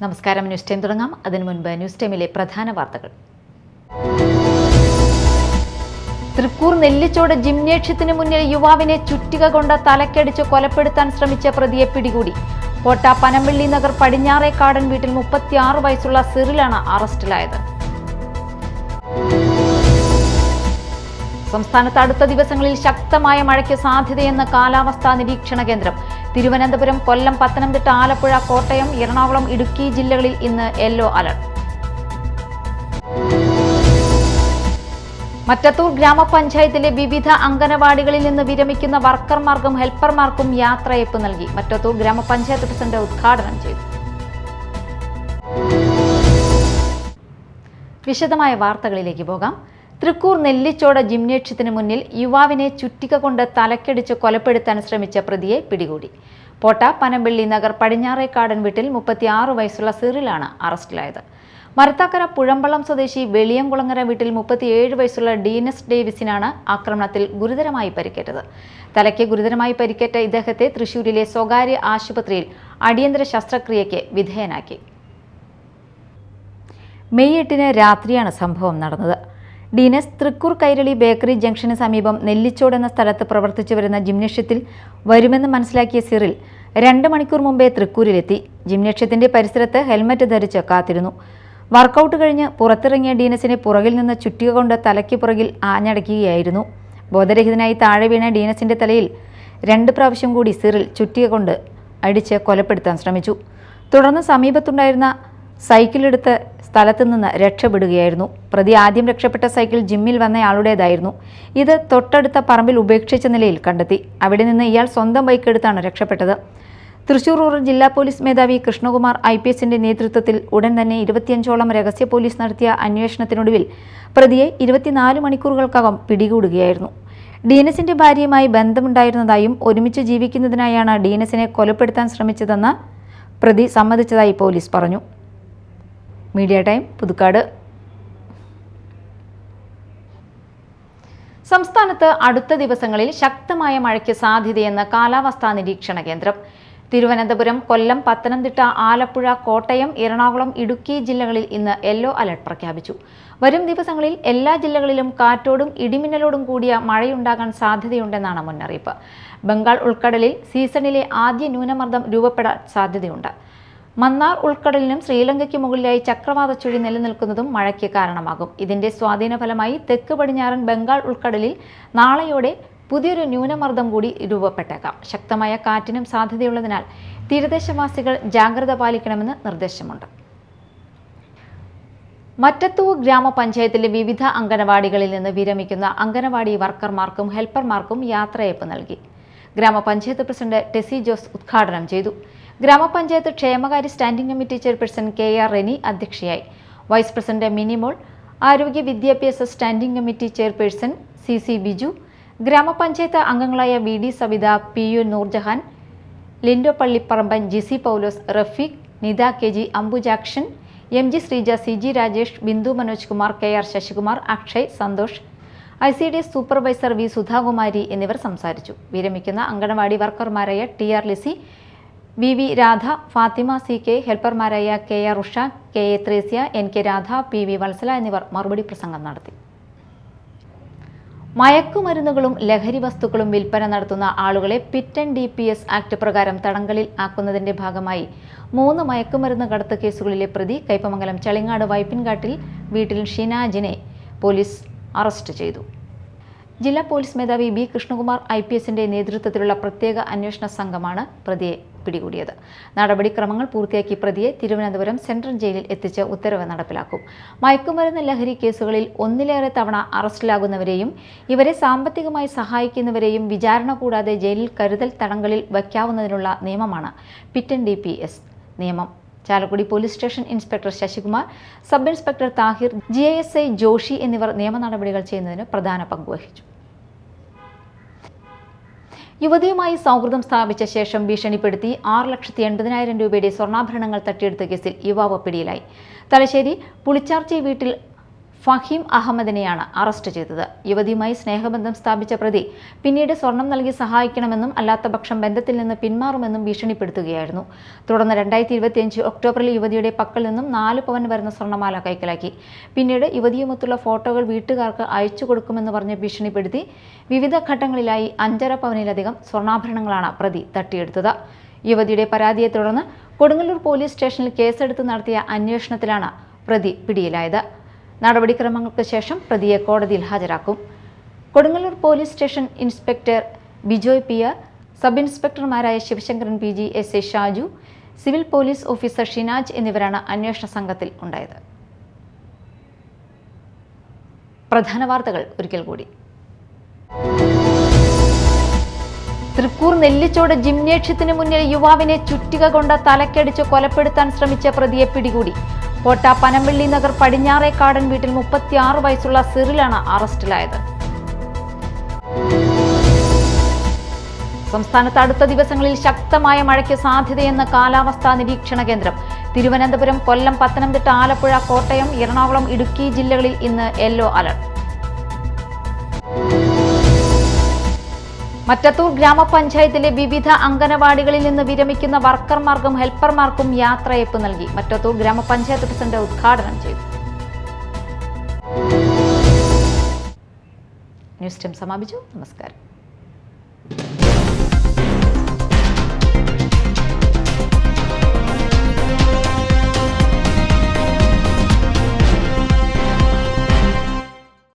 നമസ്കാരം. News time തുടങ്ങാം. അതിനു മുൻപ് ന്യൂസ് ടൈമിലെ പ്രധാന വാർത്തകൾ. തൃക്കൂർ നെല്ലിച്ചോട് ജിംനേഷ്യത്തിന് മുന്നിൽ യുവാവിനെ ചുറ്റിക കൊണ്ട് തലക്കടിച്ച് കൊലപ്പെടുത്താൻ ശ്രമിച്ച പ്രതിയെ പിടികൂടി. കോട്ട പനമ്പള്ളി നഗർ പടിഞ്ഞാറേക്കാടൻ വീട്ടിൽ 36 വയസ്സുള്ള സിറിലാണ് അറസ്റ്റിലായത്. സംസ്ഥാനത്ത് അടുത്ത ദിവസങ്ങളിൽ ശക്തമായ മഴയ്ക്ക് സാധ്യതയെന്ന് കാലാവസ്ഥാ നിരീക്ഷണ കേന്ദ്രം. തിരുവനന്തപുരം, കൊല്ലം, പത്തനംതിട്ട, ആലപ്പുഴ, കോട്ടയം, എറണാകുളം, ഇടുക്കി ജില്ലകളിൽ ഇന്ന് യെല്ലോ അലർട്ട്. മറ്റത്തൂർ ഗ്രാമപഞ്ചായത്തിലെ വിവിധ അംഗനവാടികളിൽ നിന്ന് വിരമിക്കുന്ന വർക്കർമാർക്കും ഹെൽപ്പർമാർക്കും യാത്രയയപ്പ് നൽകി. മറ്റത്തൂർ ഗ്രാമപഞ്ചായത്ത് പ്രസിഡന്റ് ഉദ്ഘാടനം ചെയ്തു. വിശദമായ വാർത്തകളിലേക്ക് പോകാം. തൃക്കൂർ നെല്ലിച്ചോട് ജിംനേഷ്യത്തിന് മുന്നിൽ യുവാവിനെ ചുറ്റിക കൊണ്ട് തലക്കടിച്ച് കൊലപ്പെടുത്താൻ ശ്രമിച്ച പ്രതിയെ പിടികൂടി. പോട്ട പനമ്പള്ളി നഗർ പടിഞ്ഞാറേക്കാടൻ വീട്ടിൽ 36 വയസ്സുള്ള സിറിലാണ് അറസ്റ്റിലായത്. മരത്താക്കര പുഴമ്പള്ളം സ്വദേശി വെളിയംകുളങ്ങര വീട്ടിൽ 37 വയസ്സുള്ള ഡീനസ് ഡേവിസിനാണ് ആക്രമണത്തിൽ ഗുരുതരമായി പരിക്കേറ്റത്. തലയ്ക്ക് ഗുരുതരമായി പരിക്കേറ്റ ഇദ്ദേഹത്തെ തൃശൂരിലെ സ്വകാര്യ ആശുപത്രിയിൽ അടിയന്തര ശസ്ത്രക്രിയയ്ക്ക് വിധേയനാക്കി. മെയ് 8 രാത്രിയാണ് സംഭവം നടന്നത്. ഡീനസ് തൃക്കൂർ കൈരളി ബേക്കറി ജംഗ്ഷന് സമീപം നെല്ലിച്ചോട് എന്ന സ്ഥലത്ത് പ്രവർത്തിച്ചു വരുന്ന ജിംനേഷ്യത്തിൽ വരുമെന്ന് മനസ്സിലാക്കിയ സിറിൽ 2 മണിക്കൂർ മുമ്പേ തൃക്കൂരിലെത്തി. ജിംനേഷ്യത്തിന്റെ പരിസരത്ത് ഹെൽമറ്റ് ധരിച്ച് കാത്തിരുന്നു. വർക്കൌട്ട് കഴിഞ്ഞ് പുറത്തിറങ്ങിയ ഡീനസിനെ പുറകിൽ നിന്ന് ചുറ്റിക കൊണ്ട് തലയ്ക്ക് പുറകിൽ ആഞ്ഞടക്കുകയായിരുന്നു. ബോധരഹിതനായി താഴെ വീണ ഡീനസിന്റെ തലയിൽ 2 പ്രാവശ്യം കൂടി സിറിൽ ചുറ്റിക കൊണ്ട് അടിച്ച് കൊലപ്പെടുത്താൻ ശ്രമിച്ചു. തുടർന്ന് സമീപത്തുണ്ടായിരുന്ന സൈക്കിളെടുത്ത് സ്ഥലത്തു നിന്ന് രക്ഷപ്പെടുകയായിരുന്നു. പ്രതി ആദ്യം രക്ഷപ്പെട്ട സൈക്കിൾ ജിമ്മിൽ വന്നയാളുടേതായിരുന്നു. ഇത് തൊട്ടടുത്ത പറമ്പിൽ ഉപേക്ഷിച്ച നിലയിൽ കണ്ടെത്തി. അവിടെ നിന്ന് ഇയാൾ സ്വന്തം ബൈക്ക് എടുത്താണ് രക്ഷപ്പെട്ടത്. തൃശൂർ റൂറൽ ജില്ലാ പോലീസ് മേധാവി കൃഷ്ണകുമാർ IPSന്റെ നേതൃത്വത്തിൽ ഉടൻ തന്നെ 25ഓളം രഹസ്യ പോലീസ് നടത്തിയ അന്വേഷണത്തിനൊടുവിൽ പ്രതിയെ 24 മണിക്കൂറുകൾക്കകം പിടികൂടുകയായിരുന്നു. ഡീനസിന്റെ ഭാര്യയുമായി ബന്ധമുണ്ടായിരുന്നതായും ഒരുമിച്ച് ജീവിക്കുന്നതിനായാണ് ഡീനസിനെ കൊലപ്പെടുത്താൻ ശ്രമിച്ചതെന്ന് പ്രതി സമ്മതിച്ചതായി പോലീസ് പറഞ്ഞു. Media time, Puthukkad. സംസ്ഥാനത്ത് അടുത്ത ദിവസങ്ങളിൽ ശക്തമായ മഴയ്ക്ക് സാധ്യതയെന്ന് കാലാവസ്ഥാ നിരീക്ഷണ കേന്ദ്രം. തിരുവനന്തപുരം, കൊല്ലം, പത്തനംതിട്ട, ആലപ്പുഴ, കോട്ടയം, എറണാകുളം, ഇടുക്കി ജില്ലകളിൽ ഇന്ന് യെല്ലോ അലർട്ട് പ്രഖ്യാപിച്ചു. വരും ദിവസങ്ങളിൽ എല്ലാ ജില്ലകളിലും കാറ്റോടും ഇടിമിന്നലോടും കൂടിയ മഴയുണ്ടാകാൻ സാധ്യതയുണ്ടെന്നാണ് മുന്നറിയിപ്പ്. ബംഗാൾ ഉൾക്കടലിൽ സീസണിലെ ആദ്യ ന്യൂനമർദ്ദം രൂപപ്പെടാൻ സാധ്യതയുണ്ട്. മന്നാർ ഉൾക്കടലിനും ശ്രീലങ്കയ്ക്ക് മുകളിലായി ചക്രവാത ചുഴി നിലനിൽക്കുന്നതും മഴയ്ക്ക് കാരണമാകും. ഇതിന്റെ സ്വാധീന ഫലമായി തെക്ക് പടിഞ്ഞാറൻ ബംഗാൾ ഉൾക്കടലിൽ നാളെയോടെ പുതിയൊരു ന്യൂനമർദ്ദം കൂടി രൂപപ്പെട്ടേക്കാം. ശക്തമായ കാറ്റിനും സാധ്യതയുള്ളതിനാൽ തീരദേശവാസികൾ ജാഗ്രത പാലിക്കണമെന്ന് നിർദ്ദേശമുണ്ട്. മറ്റത്തൂർ ഗ്രാമപഞ്ചായത്തിലെ വിവിധ അംഗനവാടികളിൽ നിന്ന് വിരമിക്കുന്ന അംഗനവാടി വർക്കർമാർക്കും ഹെൽപ്പർമാർക്കും യാത്രയയപ്പ് നൽകി. ഗ്രാമപഞ്ചായത്ത് പ്രസിഡന്റ് ടെസി ജോസ് ഉദ്ഘാടനം ചെയ്തു. ഗ്രാമപഞ്ചായത്ത് ക്ഷേമകാര്യ standing committee chairperson KR Reni അധ്യക്ഷയായി. വൈസ് പ്രസിഡന്റ് മിനിമോൾ, ആരോഗ്യ വിദ്യാഭ്യാസ standing committee chairperson CC Biju, ഗ്രാമപഞ്ചായത്ത് അംഗങ്ങളായ VD Savitha, PU Noorjahan, Lindo Pallipparamban, GC Paulose, Rafeeq, Nitha KG, Ambujakshan, MG Sreeja, CG Rajesh, Bindu Manoj Kumar, KR Sasikumar, Akshay, Santhosh, ICDS supervisor V Sudhakumari എന്നിവർ സംസാരിച്ചു. വിരമിക്കുന്ന anganwadi വർക്കർമാരായ TR Lissy, VV Radha, Fathima CK, ഹെൽപ്പർമാരായ KR Usha, KA Thresia, NK Radha, PV Vatsala എന്നിവർ മറുപടി പ്രസംഗം നടത്തി. മയക്കുമരുന്നുകളും ലഹരി വസ്തുക്കളും വിൽപ്പന നടത്തുന്ന ആളുകളെ പിറ്റ് ആൻഡ് DPS ആക്ട് പ്രകാരം തടങ്കലിൽ ആക്കുന്നതിന്റെ ഭാഗമായി 3 മയക്കുമരുന്ന് കടത്ത് കേസുകളിലെ പ്രതി കൈപ്പമംഗലം ചളിങ്ങാട് വൈപ്പിൻകാട്ടിൽ വീട്ടിൽ ഷിനാജിനെ പോലീസ് അറസ്റ്റ് ചെയ്തു. ജില്ലാ പോലീസ് മേധാവി B കൃഷ്ണകുമാർ IPSന്റെ നേതൃത്വത്തിലുള്ള പ്രത്യേക അന്വേഷണ സംഘമാണ് പ്രതിയെ പിടികൂടിയത്. നടപടിക്രമങ്ങൾ പൂർത്തിയാക്കി പ്രതിയെ തിരുവനന്തപുരം സെൻട്രൽ ജയിലിൽ എത്തിച്ച് ഉത്തരവ് നടപ്പിലാക്കും. മയക്കുമരുന്ന് ലഹരി കേസുകളിൽ ഒന്നിലേറെ തവണ അറസ്റ്റിലാകുന്നവരെയും ഇവരെ സാമ്പത്തികമായി സഹായിക്കുന്നവരെയും വിചാരണ കൂടാതെ ജയിലിൽ കരുതൽ തടങ്കലിൽ വയ്ക്കാവുന്നതിനുള്ള നിയമമാണ് പിറ്റ് ആൻഡ് DPS നിയമം. Chalakudy police station inspector Sasikumar, sub inspector Thahir, GISI Joshi എന്നിവർ നിയമ നടപടികൾ ചെയ്യുന്നതിന് പ്രധാന പങ്കുവഹിച്ചു. യുവതിയുമായി സൗഹൃദം സ്ഥാപിച്ച ശേഷം ഭീഷണിപ്പെടുത്തി 6,80,000 രൂപയുടെ സ്വർണ്ണാഭരണങ്ങൾ തട്ടിയെടുത്ത കേസിൽ യുവാവ് പിടിയിലായി. തലശ്ശേരി പുളിച്ചാർച്ചി വീട്ടിൽ ഫഹീം അഹമ്മദിനെയാണ് അറസ്റ്റ് ചെയ്തത്. യുവതിയുമായി സ്നേഹബന്ധം സ്ഥാപിച്ച പ്രതി പിന്നീട് സ്വർണം നൽകി സഹായിക്കണമെന്നും അല്ലാത്തപക്ഷം ബന്ധത്തിൽ നിന്ന് പിന്മാറുമെന്നും ഭീഷണിപ്പെടുത്തുകയായിരുന്നു. തുടർന്ന് 2025 ഒക്ടോബറിൽ യുവതിയുടെ പക്കൽ നിന്നും 4 പവൻ വരുന്ന സ്വർണ്ണമാല കൈക്കലാക്കി. പിന്നീട് യുവതിയുമൊത്തുള്ള ഫോട്ടോകൾ വീട്ടുകാർക്ക് അയച്ചു കൊടുക്കുമെന്ന് പറഞ്ഞ് ഭീഷണിപ്പെടുത്തി വിവിധ ഘട്ടങ്ങളിലായി 5.5 പവനിലധികം സ്വർണ്ണാഭരണങ്ങളാണ് പ്രതി തട്ടിയെടുത്തത്. യുവതിയുടെ പരാതിയെ തുടർന്ന് കൊടുങ്ങല്ലൂർ പോലീസ് സ്റ്റേഷനിൽ കേസെടുത്ത് നടത്തിയ അന്വേഷണത്തിലാണ് പ്രതി പിടിയിലായത്. നടപടിക്രമങ്ങൾക്ക് ശേഷം പ്രതിയെ കോടതിയിൽ ഹാജരാക്കും. Kodungallur police station inspector Bijoy PR, sub ഇൻസ്പെക്ടർമാരായ Sivasankaran PG, SA Shaju, civil police officer Shinaj എന്നിവരാണ് അന്വേഷണ സംഘത്തിൽ ഉണ്ടായത്. പ്രധാന വാർത്തകൾ ഒരിക്കൽ കൂടി. തൃക്കൂർ നെല്ലിച്ചോട് ജിംനേഷ്യത്തിന് മുന്നിൽ യുവാവിനെ ചുറ്റിക കൊണ്ട് തലക്കടിച്ച് കൊലപ്പെടുത്താൻ ശ്രമിച്ച പ്രതിയെ പിടികൂടി. കോട്ട പനമ്പള്ളി നഗർ പടിഞ്ഞാറേക്കാടൻ വീട്ടിൽ 36 വയസ്സുള്ള സിറിലാണ് അറസ്റ്റിലായത്. സംസ്ഥാനത്ത് അടുത്ത ദിവസങ്ങളിൽ ശക്തമായ മഴയ്ക്ക് സാധ്യതയെന്ന് കാലാവസ്ഥാ നിരീക്ഷണ കേന്ദ്രം. തിരുവനന്തപുരം, കൊല്ലം, പത്തനംതിട്ട, ആലപ്പുഴ, കോട്ടയം, എറണാകുളം, ഇടുക്കി ജില്ലകളിൽ ഇന്ന് യെല്ലോ അലർട്ട്. മറ്റത്തൂർ ഗ്രാമപഞ്ചായത്തിലെ വിവിധ അംഗനവാടികളിൽ നിന്ന് വിരമിക്കുന്ന വർക്കർമാർക്കും ഹെൽപ്പർമാർക്കും യാത്രയയപ്പ് നൽകി. മറ്റത്തൂർ ഗ്രാമപഞ്ചായത്ത് പ്രസിഡന്റ് ഉദ്ഘാടനം ചെയ്തു. ന്യൂസ് ടൈം സമാപിച്ചു. നമസ്കാരം.